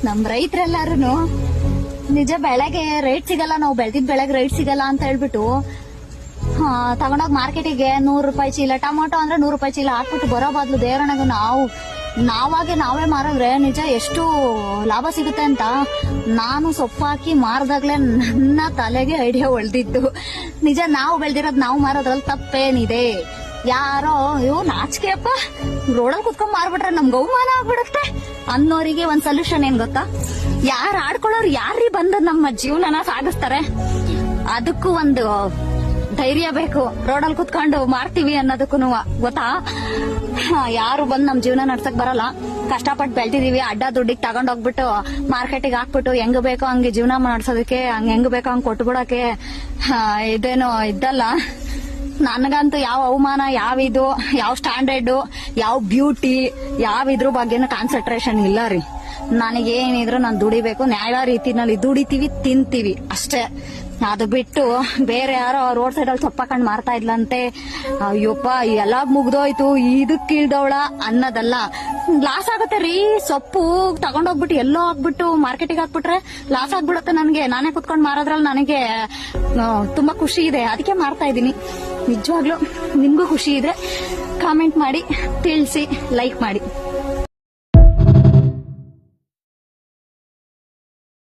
ನಮ್ ರೈತರೆಲ್ಲಾರು ನಿಜ ಬೆಳೆಗೆ ರೇಟ್ ಸಿಗಲ್ಲ, ನಾವು ಬೆಳೆದಿದ್ ಬೆಳೆಗೆ ರೇಟ್ ಸಿಗಲ್ಲ ಅಂತ ಹೇಳ್ಬಿಟ್ಟು ತಗೊಂಡೋಗಿ ಮಾರ್ಕೆಟಿಗೆ 100 ರೂಪಾಯಿ ಚೀಲ, ಟೊಮೊಟೊ ಅಂದ್ರೆ 100 ರೂಪಾಯಿ ಚೀಲ ಹಾಕ್ಬಿಟ್ಟು ಬರೋ ಬದ್ಲು ದೇವರಣೆಗೂ ನಾವೇ ಮಾರಿದ್ರೆ ನಿಜ ಎಷ್ಟು ಲಾಭ ಸಿಗುತ್ತೆ ಅಂತ ನಾನು ಸೊಪ್ಪು ಹಾಕಿ ಮಾರದಾಗ್ಲೇ ನನ್ನ ತಲೆಗೆ ಐಡಿಯಾ ಹೊಳ್ದಿದ್ದು. ನಿಜ ನಾವು ಬೆಳ್ದಿರೋದ್ ನಾವು ಮಾರೋದ್ರಲ್ಲಿ ತಪ್ಪೇನಿದೆ? ಯಾರೋ ಇವ್ ನಾಚಿಕೆಯಪ್ಪ ರೋಡಲ್ಲಿ ಕುತ್ಕೊಂಡ್ ಮಾರ್ಬಿಟ್ರೆ ನಮ್ಗೆ ಅವಮಾನ ಆಗ್ಬಿಡುತ್ತೆ ಅನ್ನೋರಿಗೆ ಒಂದ್ ಸೊಲ್ಯೂಷನ್ ಏನ್ ಗೊತ್ತಾ? ಯಾರು ಆಡ್ಕೊಳ್ಳೋರು ಯಾರೀ ಬಂದು ನಮ್ಮ ಜೀವನನ ಸಾಗಿಸ್ತಾರೆ, ಅದಕ್ಕೂ ಒಂದು ಧೈರ್ಯ ಬೇಕು. ರೋಡಲ್ಲಿ ಕುತ್ಕೊಂಡು ಮಾಡ್ತೀವಿ ಅನ್ನೋದಕ್ಕೂ ಗೊತ್ತಾ? ಯಾರು ಬಂದ್ ನಮ್ ಜೀವನ ನಡ್ಸಕ್ ಬರಲ್ಲ. ಕಷ್ಟಪಟ್ಟು ಬೆಳ್ದಿದೀವಿ, ಅಡ್ಡ ದುಡ್ಡಿಗೆ ತಗೊಂಡೋಗ್ಬಿಟ್ಟು ಮಾರ್ಕೆಟಿಗೆ ಹಾಕ್ಬಿಟ್ಟು ಹೆಂಗ್ ಬೇಕೋ ಹಂಗೆ ಜೀವನ ನಡ್ಸೋದಕ್ಕೆ, ಹೆಂಗ್ ಬೇಕೋ ಹಂಗ್ ಕೊಟ್ಬಿಡಕ್ಕೆ ಇದೇನೋ ಇದ್ದಲ್ಲ. ನನಗಂತೂ ಯಾವ ಅವಮಾನ, ಯಾವ ಸ್ಟ್ಯಾಂಡರ್ಡ್, ಯಾವ ಬ್ಯೂಟಿ, ಯಾವ ಇದ್ರ ಬಗ್ಗೆನೂ ಕಾನ್ಸಂಟ್ರೇಷನ್ ಇಲ್ಲ ರೀ. ನನಗೇನಿದ್ರು ನಾನು ದುಡಿಬೇಕು, ನ್ಯಾಯ ರೀತಿನಲ್ಲಿ ದುಡಿತೀವಿ, ತಿಂತೀವಿ ಅಷ್ಟೇ. ಅದು ಬಿಟ್ಟು ಬೇರೆ ಯಾರೋ ರೋಡ್ ಸೈಡ್ ಅಲ್ಲಿ ಸೊಪ್ಪಾಕೊಂಡ್ ಮಾರ್ತಾ ಇದ್ಲಂತೆ, ಅಯ್ಯಪ್ಪ ಎಲ್ಲ ಮುಗ್ದೋಯ್ತು ಇದಕ್ ಇಳ್ದವಳ ಅನ್ನೋದಲ್ಲ. ಲಾಸ್ ಆಗತ್ತೆ ರೀ. ಸೊಪ್ಪು ತಗೊಂಡೋಗ್ಬಿಟ್ಟು ಎಲ್ಲೋ ಹಾಕ್ಬಿಟ್ಟು ಮಾರ್ಕೆಟಿಗೆ ಹಾಕ್ಬಿಟ್ರೆ ಲಾಸ್ ಆಗ್ಬಿಡುತ್ತೆ ನನಗೆ. ನಾನೇ ಕುತ್ಕೊಂಡ್ ಮಾರೋದ್ರಲ್ಲಿ ನನಗೆ ತುಂಬಾ ಖುಷಿ ಇದೆ, ಅದಕ್ಕೆ ಮಾರ್ತಾ ಇದೀನಿ. ನಿಜವಾಗ್ಲೂ ನಿಮ್ಗೂ ಖುಷಿ ಇದ್ರೆ ಕಾಮೆಂಟ್ ಮಾಡಿ ತಿಳಿಸಿ, ಲೈಕ್ ಮಾಡಿ.